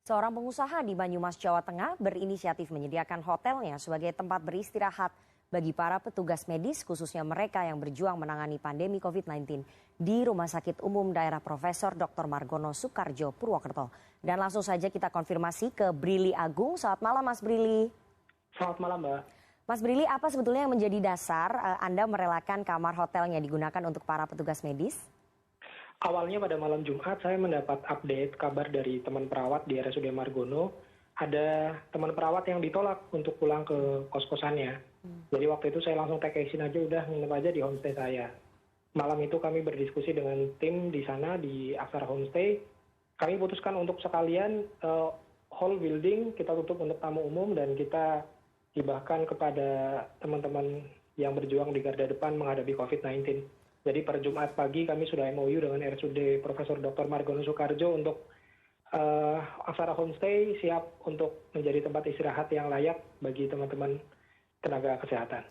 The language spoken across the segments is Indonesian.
Seorang pengusaha di Banyumas, Jawa Tengah berinisiatif menyediakan hotelnya sebagai tempat beristirahat bagi para petugas medis khususnya mereka yang berjuang menangani pandemi COVID-19 di Rumah Sakit Umum Daerah Profesor Dr. Margono Soekarjo, Purwokerto. Dan langsung saja kita konfirmasi ke Brili Agung. Selamat malam Mas Brili. Selamat malam Mbak. Mas Brili, apa sebetulnya yang menjadi dasar Anda merelakan kamar hotelnya digunakan untuk para petugas medis? Awalnya pada malam Jumat saya mendapat update kabar dari teman perawat di RSUD Margono. Ada teman perawat yang ditolak untuk pulang ke kos-kosannya. Jadi waktu itu saya langsung take action aja, udah nginep aja di homestay saya. Malam itu kami berdiskusi dengan tim di sana di Aksara Homestay. Kami putuskan untuk sekalian whole building kita tutup untuk tamu umum dan kita hibahkan kepada teman-teman yang berjuang di garda depan menghadapi COVID-19. Jadi per Jumat pagi kami sudah MOU dengan RSUD Profesor Dr. Margono Soekarjo untuk Aksara Homestay siap untuk menjadi tempat istirahat yang layak bagi teman-teman tenaga kesehatan.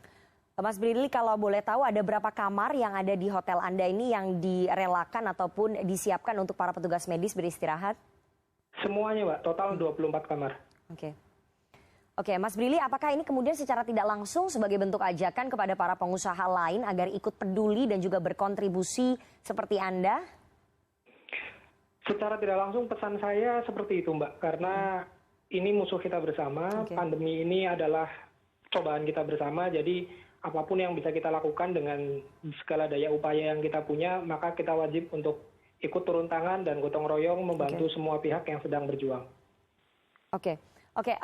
Mas Brili, kalau boleh tahu ada berapa kamar yang ada di hotel Anda ini yang direlakan ataupun disiapkan untuk para petugas medis beristirahat? Semuanya Mbak, total 24 kamar. Oke, Mas Brili, apakah ini kemudian secara tidak langsung sebagai bentuk ajakan kepada para pengusaha lain agar ikut peduli dan juga berkontribusi seperti Anda? Secara tidak langsung pesan saya seperti itu Mbak, karena ini musuh kita bersama, pandemi ini adalah cobaan kita bersama, jadi apapun yang bisa kita lakukan dengan segala daya upaya yang kita punya, maka kita wajib untuk ikut turun tangan dan gotong royong membantu semua pihak yang sedang berjuang. Oke,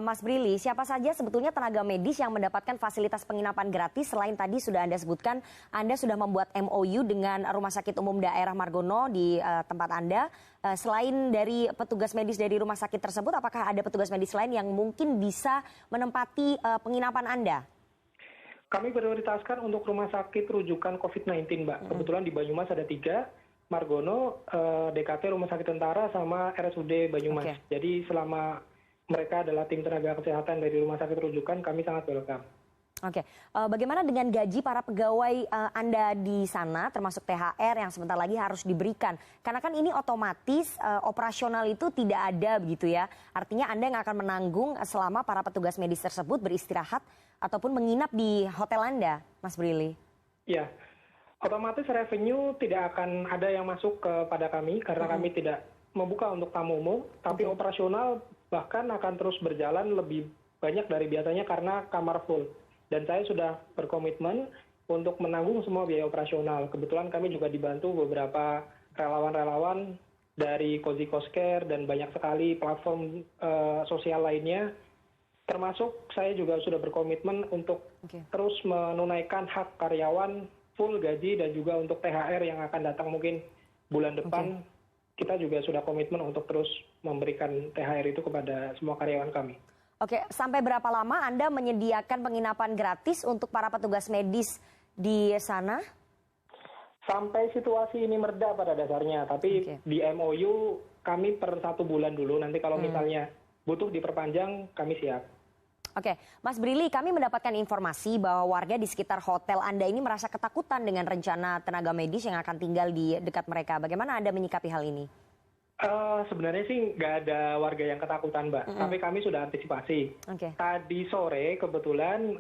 Mas Brili, siapa saja sebetulnya tenaga medis yang mendapatkan fasilitas penginapan gratis selain tadi sudah Anda sebutkan, Anda sudah membuat MOU dengan Rumah Sakit Umum Daerah Margono di tempat Anda. Selain dari petugas medis dari rumah sakit tersebut, apakah ada petugas medis lain yang mungkin bisa menempati penginapan Anda? Kami prioritaskan untuk rumah sakit rujukan COVID-19, Mbak. Kebetulan di Banyumas ada 3, Margono, DKT Rumah Sakit Tentara, sama RSUD Banyumas. Jadi selama mereka adalah tim tenaga kesehatan dari rumah sakit rujukan, kami sangat welcome. Bagaimana dengan gaji para pegawai Anda di sana, termasuk THR yang sebentar lagi harus diberikan? Karena kan ini otomatis operasional itu tidak ada begitu ya. Artinya Anda yang akan menanggung selama para petugas medis tersebut beristirahat ataupun menginap di hotel Anda, Mas Brili. Ya, otomatis revenue tidak akan ada yang masuk kepada kami karena kami tidak membuka untuk tamu umum, tapi operasional bahkan akan terus berjalan lebih banyak dari biasanya karena kamar full. Dan saya sudah berkomitmen untuk menanggung semua biaya operasional. Kebetulan kami juga dibantu beberapa relawan-relawan dari Cozy Care dan banyak sekali platform sosial lainnya. Termasuk saya juga sudah berkomitmen untuk terus menunaikan hak karyawan full gaji dan juga untuk THR yang akan datang mungkin bulan depan. Kita juga sudah komitmen untuk terus memberikan THR itu kepada semua karyawan kami. Sampai berapa lama Anda menyediakan penginapan gratis untuk para petugas medis di sana? Sampai situasi ini mereda pada dasarnya, tapi di MOU kami per 1 bulan dulu, nanti kalau misalnya butuh diperpanjang kami siap. Mas Brili, kami mendapatkan informasi bahwa warga di sekitar hotel Anda ini merasa ketakutan dengan rencana tenaga medis yang akan tinggal di dekat mereka. Bagaimana Anda menyikapi hal ini? Sebenarnya sih nggak ada warga yang ketakutan, Mbak. Tapi kami sudah antisipasi. Tadi sore kebetulan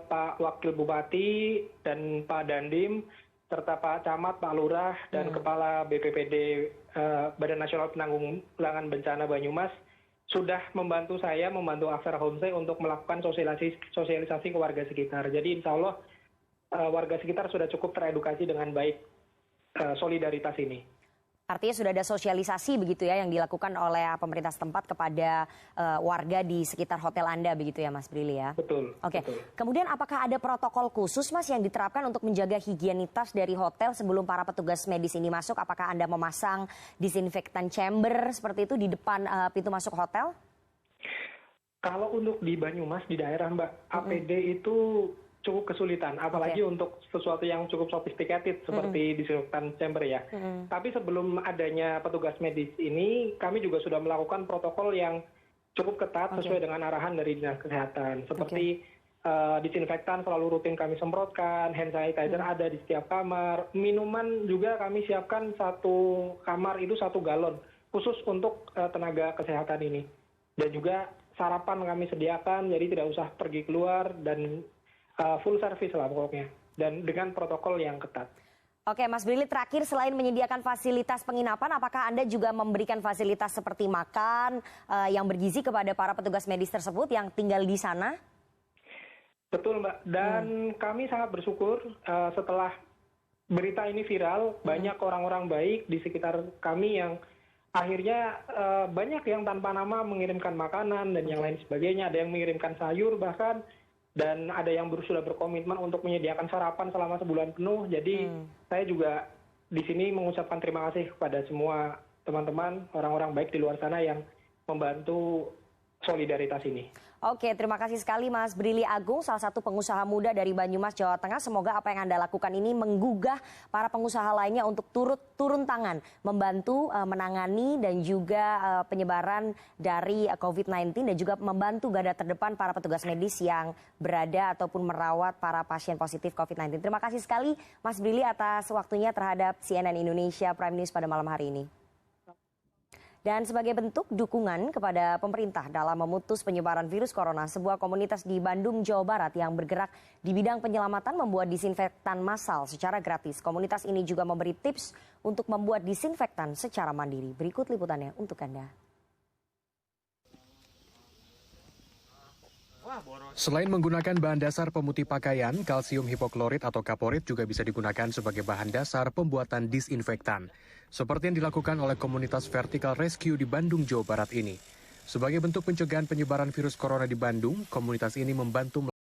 Pak Wakil Bupati dan Pak Dandim, serta Pak Camat, Pak Lurah, dan Kepala BPPD Badan Nasional Penanggulangan Bencana Banyumas sudah membantu saya, membantu Aksara Homestay untuk melakukan sosialisasi ke warga sekitar. Jadi insya Allah warga sekitar sudah cukup teredukasi dengan baik solidaritas ini. Artinya sudah ada sosialisasi begitu ya yang dilakukan oleh pemerintah setempat kepada warga di sekitar hotel Anda begitu ya Mas Brili ya? Betul. Betul. Kemudian apakah ada protokol khusus Mas yang diterapkan untuk menjaga higienitas dari hotel sebelum para petugas medis ini masuk? Apakah Anda memasang disinfektan chamber seperti itu di depan pintu masuk hotel? Kalau untuk di Banyumas di daerah Mbak, APD itu cukup kesulitan, apalagi untuk sesuatu yang cukup sophisticated seperti disinfektan chamber ya. Tapi sebelum adanya petugas medis ini, kami juga sudah melakukan protokol yang cukup ketat sesuai dengan arahan dari Dinas Kesehatan. Seperti disinfektan selalu rutin kami semprotkan, hand sanitizer ada di setiap kamar, minuman juga kami siapkan 1 kamar itu 1 galon khusus untuk tenaga kesehatan ini. Dan juga sarapan kami sediakan, jadi tidak usah pergi keluar dan full service lah pokoknya. Dan dengan protokol yang ketat. Oke, Mas Brili, terakhir selain menyediakan fasilitas penginapan, apakah Anda juga memberikan fasilitas seperti makan yang bergizi kepada para petugas medis tersebut yang tinggal di sana? Betul, Mbak. Dan kami sangat bersyukur setelah berita ini viral, banyak orang-orang baik di sekitar kami yang akhirnya banyak yang tanpa nama mengirimkan makanan dan yang lain sebagainya. Ada yang mengirimkan sayur bahkan, dan ada yang sudah berkomitmen untuk menyediakan sarapan selama sebulan penuh. Jadi saya juga di sini mengucapkan terima kasih kepada semua teman-teman, orang-orang baik di luar sana yang membantu solidaritas ini. Oke, terima kasih sekali Mas Brili Agung, salah satu pengusaha muda dari Banyumas, Jawa Tengah. Semoga apa yang Anda lakukan ini menggugah para pengusaha lainnya untuk turun tangan, membantu menangani dan juga penyebaran dari COVID-19 dan juga membantu garda terdepan para petugas medis yang berada ataupun merawat para pasien positif COVID-19. Terima kasih sekali Mas Brili atas waktunya terhadap CNN Indonesia Prime News pada malam hari ini. Dan sebagai bentuk dukungan kepada pemerintah dalam memutus penyebaran virus corona, sebuah komunitas di Bandung, Jawa Barat yang bergerak di bidang penyelamatan membuat disinfektan massal secara gratis. Komunitas ini juga memberi tips untuk membuat disinfektan secara mandiri. Berikut liputannya untuk Anda. Selain menggunakan bahan dasar pemutih pakaian, kalsium hipoklorit atau kaporit juga bisa digunakan sebagai bahan dasar pembuatan disinfektan. Seperti yang dilakukan oleh komunitas Vertical Rescue di Bandung, Jawa Barat ini. Sebagai bentuk pencegahan penyebaran virus corona di Bandung, komunitas ini membantu